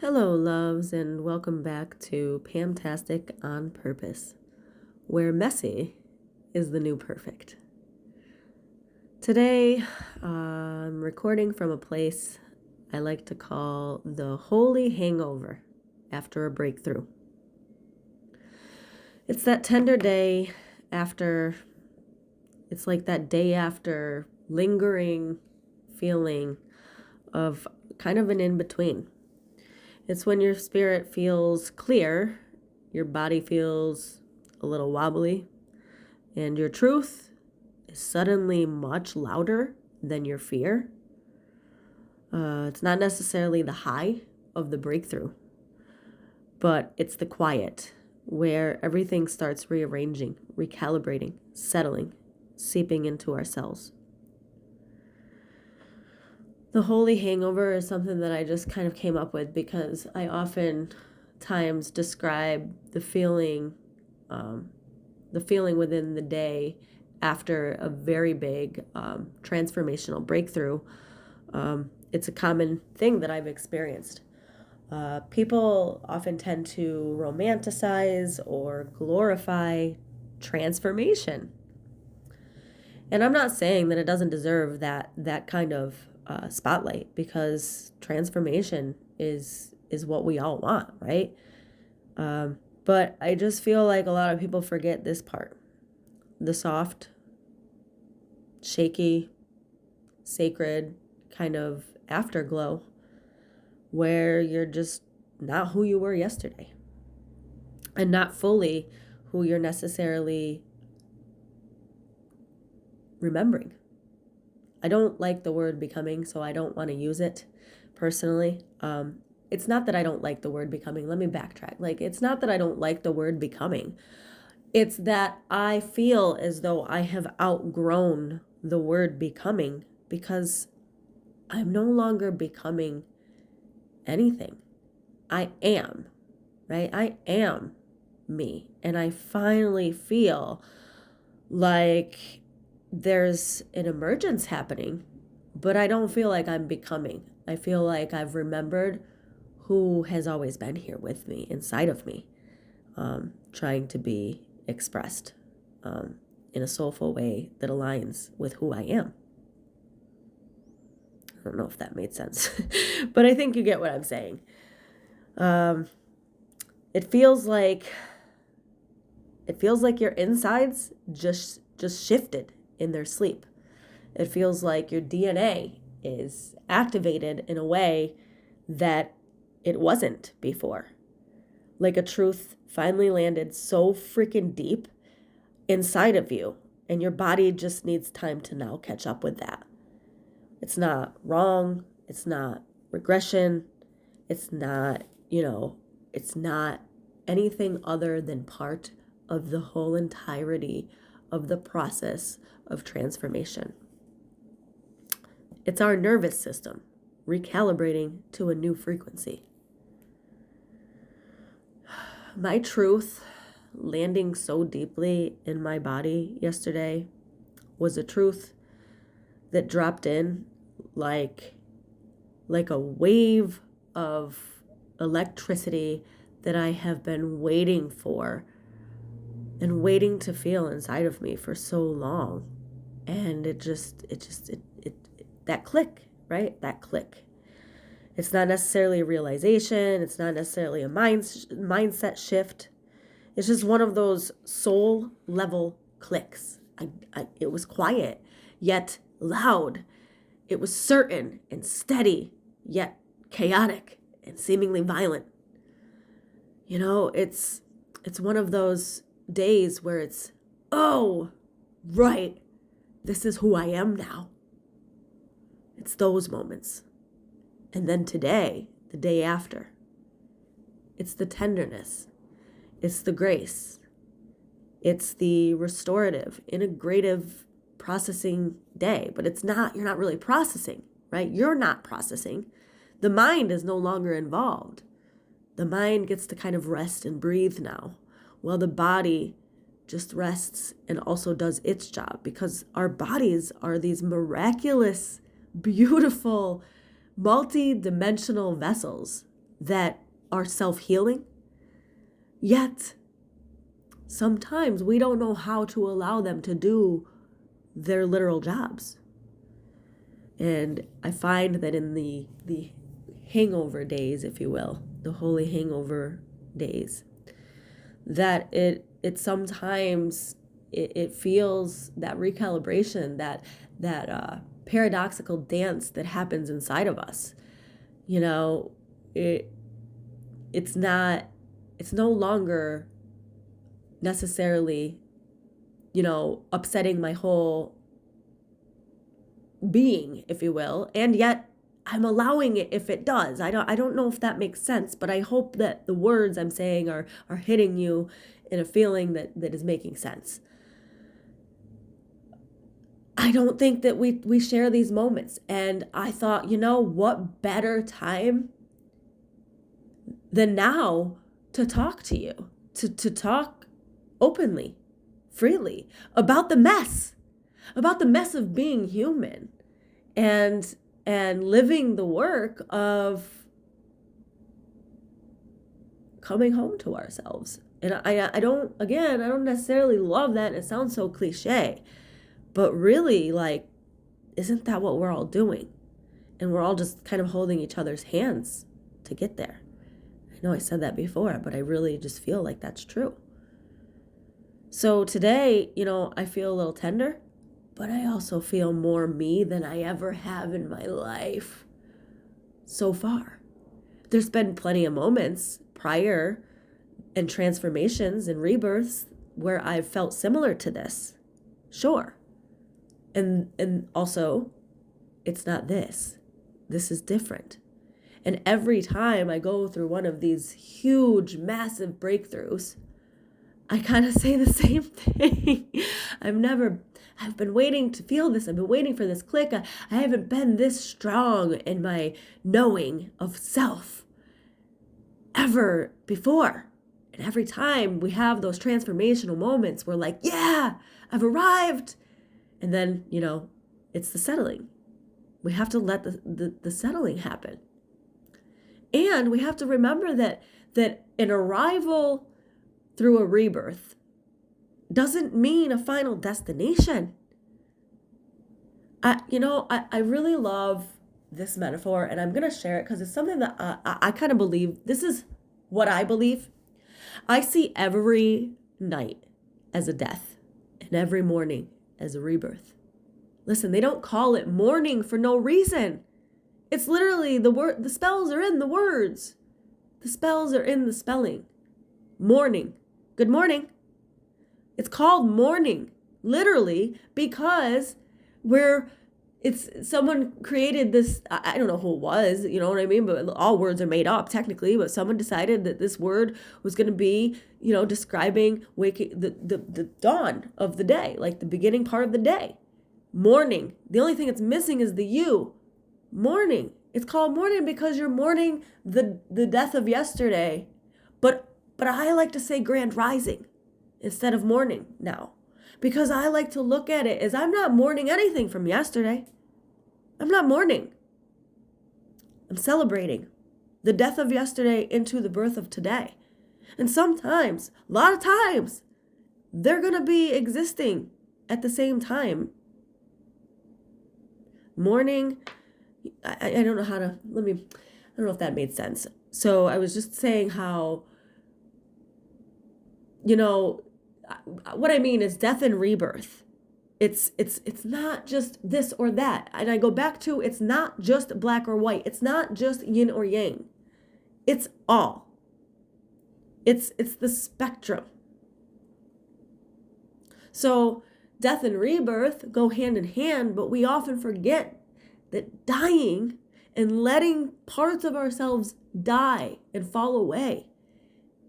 Hello, loves, and welcome back to Pamtastic on Purpose, where messy is the new perfect. Today, I'm recording from a place I like to call the holy hangover after a breakthrough. It's that tender day after, it's like that day after lingering feeling of kind of an in-between. It's when your spirit feels clear, your body feels a little wobbly, and your truth is suddenly much louder than your fear. It's not necessarily the high of the breakthrough, but it's the quiet where everything starts rearranging, recalibrating, settling, seeping into ourselves. The holy hangover is something that I just kind of came up with because I oftentimes describe the feeling within the day after a very big transformational breakthrough. It's a common thing that I've experienced. People often tend to romanticize or glorify transformation. And I'm not saying that it doesn't deserve that kind of spotlight, because transformation is what we all want, right? But I just feel like a lot of people forget this part. The soft, shaky, sacred kind of afterglow where you're just not who you were yesterday and not fully who you're necessarily remembering. I don't like the word becoming, so I don't want to use it personally. It's not that I don't like the word becoming. Let me backtrack. It's not that I don't like the word becoming. It's that I feel as though I have outgrown the word becoming because I'm no longer becoming anything. I am, right? I am me. And I finally feel like there's an emergence happening, but I don't feel like I'm becoming. I feel like I've remembered who has always been here with me, inside of me, trying to be expressed in a soulful way that aligns with who I am. I don't know if that made sense, but I think you get what I'm saying. It feels like your insides just shifted in their sleep. It feels like your DNA is activated in a way that it wasn't before. Like a truth finally landed so freaking deep inside of you, and your body just needs time to now catch up with that. It's not wrong. It's not regression. It's not, it's not anything other than part of the whole entirety of the process of transformation. It's our nervous system recalibrating to a new frequency. My truth landing so deeply in my body yesterday was a truth that dropped in like a wave of electricity that I have been waiting for and waiting to feel inside of me for so long. And it that click, right? That click. It's not necessarily a realization. It's not necessarily a mindset shift. It's just one of those soul level clicks. It was quiet, yet loud. It was certain and steady, yet chaotic and seemingly violent. It's one of those days where it's, oh, right, this is who I am now. It's those moments. And then today, the day after, it's the tenderness. It's the grace. It's the restorative, integrative processing day. But you're not really processing, right? You're not processing. The mind is no longer involved. The mind gets to kind of rest and breathe now, while the body just rests and also does its job, because our bodies are these miraculous, beautiful, multi-dimensional vessels that are self-healing. Yet, sometimes we don't know how to allow them to do their literal jobs. And I find that in the hangover days, if you will, the holy hangover days, that it sometimes it feels that recalibration, that paradoxical dance that happens inside of us. It's no longer necessarily, upsetting my whole being, if you will, and yet I'm allowing it if it does. I don't know if that makes sense, but I hope that the words I'm saying are hitting you in a feeling that is making sense. I don't think that we share these moments. And I thought, what better time than now to talk to you, to talk openly, freely about the mess of being human and living the work of coming home to ourselves. And I don't necessarily love that. It sounds so cliche, but really, isn't that what we're all doing? And we're all just kind of holding each other's hands to get there. I know I said that before, but I really just feel like that's true. So today, I feel a little tender, but I also feel more me than I ever have in my life so far. There's been plenty of moments prior and transformations and rebirths where I've felt similar to this. Sure. And also, it's not this. This is different. And every time I go through one of these huge, massive breakthroughs, I kind of say the same thing. I've been waiting to feel this. I've been waiting for this click. I haven't been this strong in my knowing of self ever before. And every time we have those transformational moments, we're like, yeah, I've arrived. And then, it's the settling. We have to let the settling happen. And we have to remember that an arrival through a rebirth doesn't mean a final destination. I really love this metaphor, and I'm going to share it because it's something that I kind of believe. This is what I believe. I see every night as a death and every morning as a rebirth. Listen, they don't call it mourning for no reason. It's literally the spells are in the words. The spells are in the spelling. Morning. Good morning. It's called mourning, literally, because someone created this, I don't know who it was, you know what I mean? But all words are made up technically, but someone decided that this word was going to be, describing the dawn of the day, like the beginning part of the day. Morning. The only thing it's missing is the you. Morning. It's called morning because you're mourning the death of yesterday. But I like to say grand rising instead of mourning now. Because I like to look at it as I'm not mourning anything from yesterday. I'm not mourning. I'm celebrating the death of yesterday into the birth of today. And sometimes, a lot of times, they're going to be existing at the same time. Mourning, I don't know how to, I don't know if that made sense. So I was just saying how, what I mean is death and rebirth. It's not just this or that. And I go back to, it's not just black or white. It's not just yin or yang. It's all. It's the spectrum. So death and rebirth go hand in hand, but we often forget that dying and letting parts of ourselves die and fall away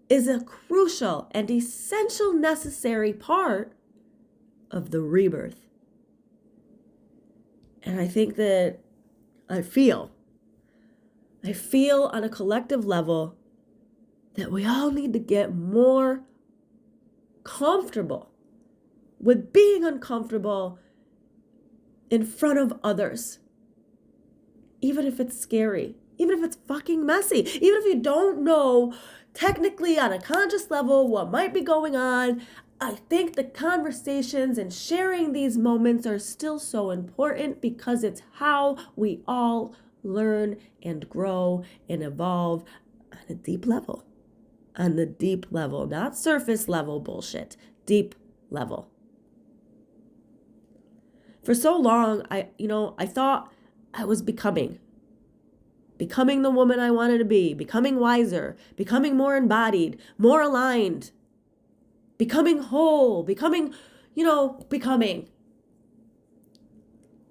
is a crucial and essential necessary part of the rebirth. And I think that I feel on a collective level that we all need to get more comfortable with being uncomfortable in front of others. Even if it's scary, even if it's fucking messy, even if you don't know technically on a conscious level what might be going on. I think the conversations and sharing these moments are still so important because it's how we all learn and grow and evolve on a deep level. On the deep level, not surface level bullshit, deep level. For so long, I thought I was becoming the woman I wanted to be, becoming wiser, becoming more embodied, more aligned, becoming whole, becoming.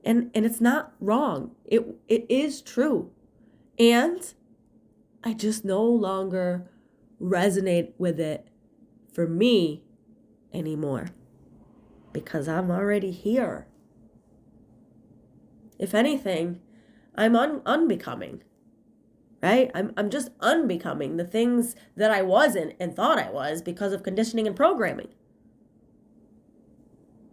And it's not wrong. It is true. And I just no longer resonate with it for me anymore because I'm already here. If anything, I'm unbecoming, right? I'm just unbecoming the things that I wasn't and thought I was because of conditioning and programming.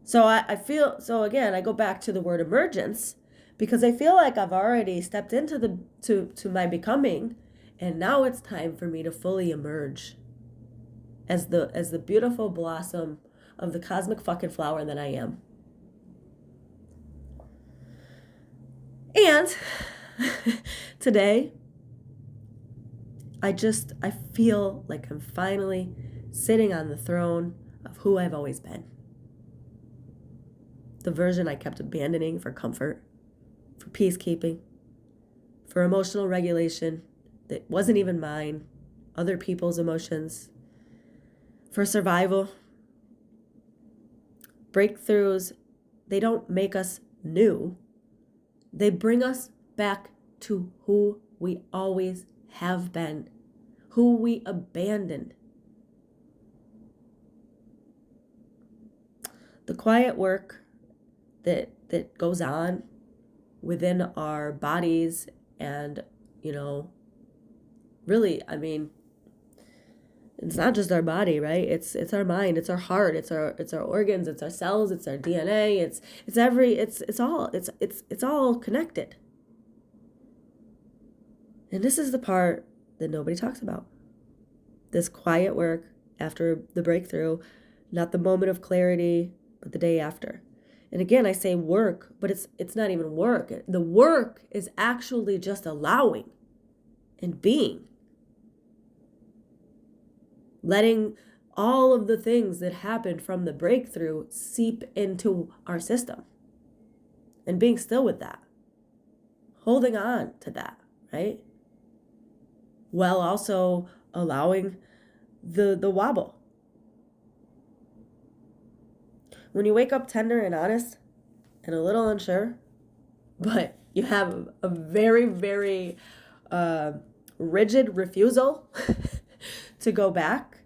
So I feel, so again, I go back to the word emergence because I feel like I've already stepped into to my becoming, and now it's time for me to fully emerge as the beautiful blossom of the cosmic fucking flower that I am. And today, I feel like I'm finally sitting on the throne of who I've always been. The version I kept abandoning for comfort, for peacekeeping, for emotional regulation that wasn't even mine, other people's emotions, for survival. Breakthroughs, they don't make us new. They bring us back to who we always have been, who we abandoned. The quiet work that goes on within our bodies and, really, I mean, it's not just our body, right? It's our mind, it's our heart, it's our organs, it's our cells, it's our DNA, it's all connected. And this is the part that nobody talks about. This quiet work after the breakthrough, not the moment of clarity, but the day after. And again, I say work, but it's not even work. The work is actually just allowing and being. Letting all of the things that happened from the breakthrough seep into our system. And being still with that. Holding on to that, right? While also allowing the wobble. When you wake up tender and honest and a little unsure, but you have a very, very rigid refusal to go back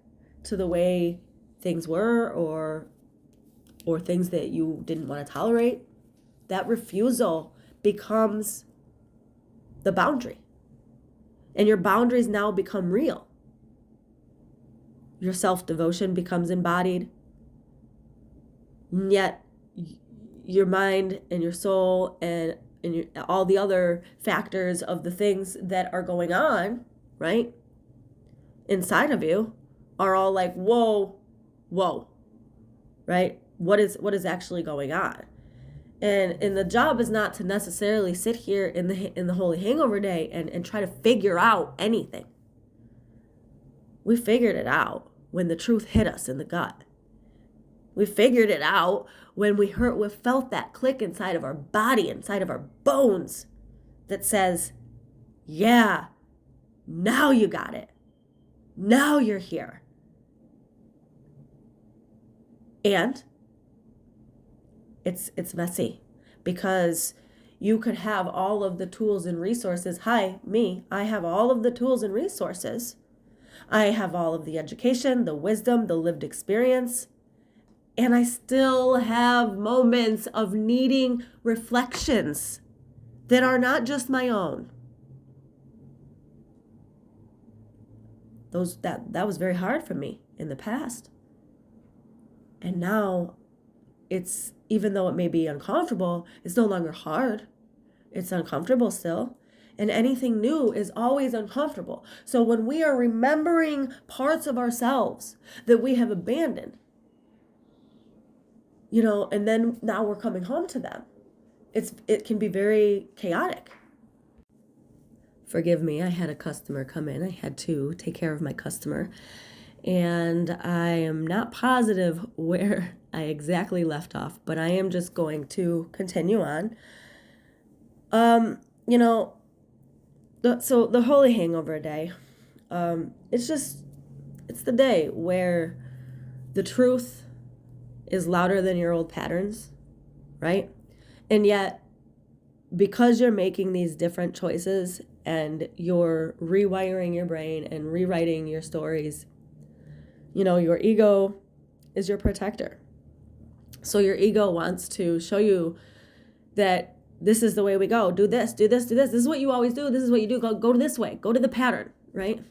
to the way things were or things that you didn't want to tolerate, that refusal becomes the boundary. And your boundaries now become real. Your self-devotion becomes embodied. And yet your mind and your soul and all the other factors of the things that are going on, right, inside of you are all like, whoa, right? What is actually going on? And the job is not to necessarily sit here in the Holy Hangover Day and try to figure out anything. We figured it out when the truth hit us in the gut. We figured it out when we felt that click inside of our body, inside of our bones that says, yeah, now you got it. Now you're here. And it's messy because you could have all of the tools and resources. Hi, me, I have all of the tools and resources. I have all of the education, the wisdom, the lived experience. And I still have moments of needing reflections that are not just my own. That was very hard for me in the past. And now even though it may be uncomfortable, it's no longer hard. It's uncomfortable still. And anything new is always uncomfortable. So when we are remembering parts of ourselves that we have abandoned, and then now we're coming home to them, it can be very chaotic. Forgive me, I had a customer come in. I had to take care of my customer. And I am not positive where I exactly left off, but I am just going to continue on. So the Holy Hangover Day, it's the day where the truth is louder than your old patterns, right? And yet, because you're making these different choices and you're rewiring your brain and rewriting your stories, your ego is your protector. So your ego wants to show you that this is the way we go. Do this, do this, do this. This is what you always do. This is what you do. Go this way. Go to the pattern, right?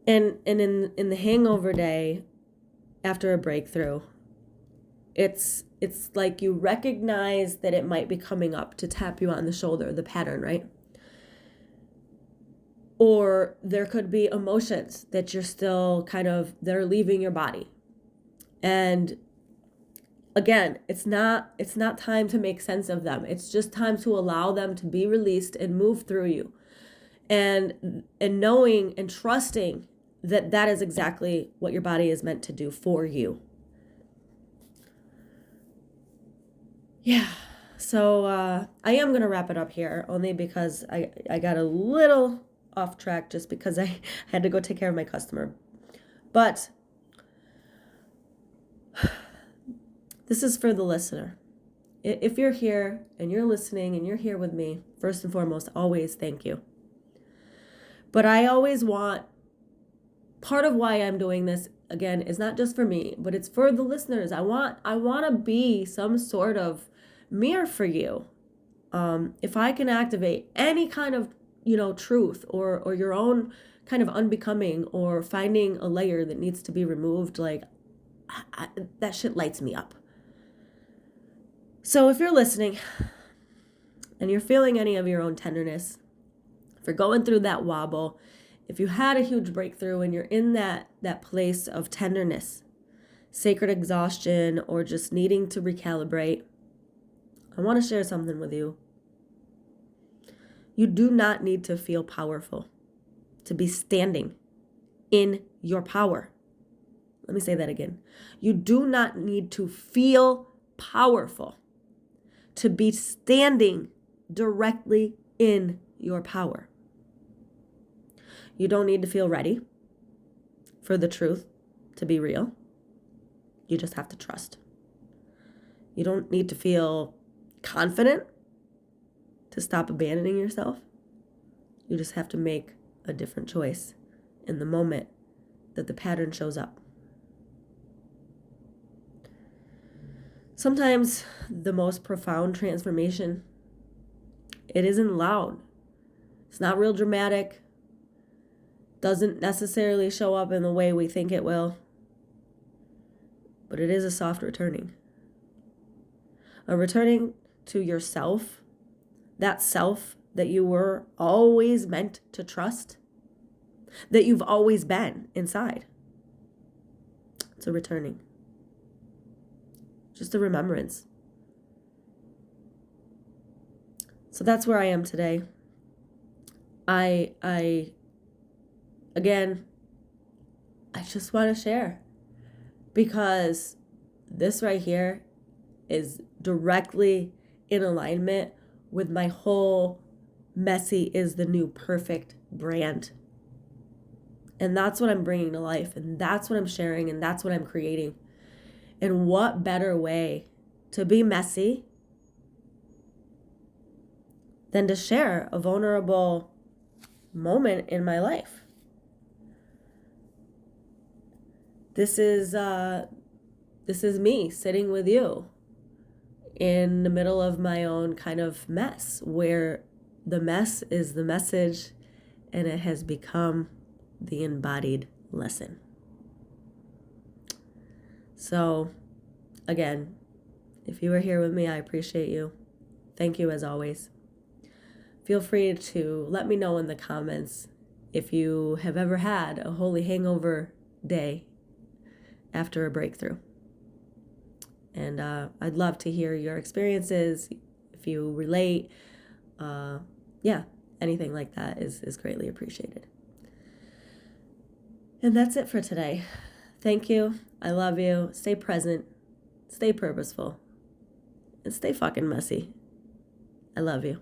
And in the Hangover Day, after a breakthrough, it's like you recognize that it might be coming up to tap you on the shoulder, the pattern, right? Or there could be emotions that you're still they're leaving your body. And again, it's not time to make sense of them. It's just time to allow them to be released and move through you. And knowing and trusting that is exactly what your body is meant to do for you. Yeah. So I am going to wrap it up here, only because I got a little off track just because I had to go take care of my customer. But this is for the listener. If you're here and you're listening and you're here with me, first and foremost, always thank you. But I always want, part of why I'm doing this, again, is not just for me, but it's for the listeners. I want to be some sort of mirror for you. If I can activate any kind of truth or your own kind of unbecoming or finding a layer that needs to be removed, that shit lights me up. So if you're listening and you're feeling any of your own tenderness, if you're going through that wobble, if you had a huge breakthrough and you're in that place of tenderness, sacred exhaustion, or just needing to recalibrate, I want to share something with you. You do not need to feel powerful to be standing in your power. Let me say that again. You do not need to feel powerful to be standing directly in your power. You don't need to feel ready for the truth to be real. You just have to trust. You don't need to feel confident to stop abandoning yourself. You just have to make a different choice in the moment that the pattern shows up. Sometimes the most profound transformation, it isn't loud. It's not real dramatic. Doesn't necessarily show up in the way we think it will. But it is a soft returning. A returning to yourself, that self that you were always meant to trust, that you've always been inside. It's a returning. Just a remembrance. So that's where I am today. Again, I just want to share, because this right here is directly in alignment with my whole messy is the new perfect brand. And that's what I'm bringing to life, and that's what I'm sharing, and that's what I'm creating. And what better way to be messy than to share a vulnerable moment in my life? This is me sitting with you in the middle of my own kind of mess, where the mess is the message and it has become the embodied lesson. So, again, if you were here with me, I appreciate you. Thank you as always. Feel free to let me know in the comments if you have ever had a holy hangover day after a breakthrough. And I'd love to hear your experiences, if you relate. Yeah, anything like that is greatly appreciated. And that's it for today. Thank you. I love you. Stay present. Stay purposeful. And stay fucking messy. I love you.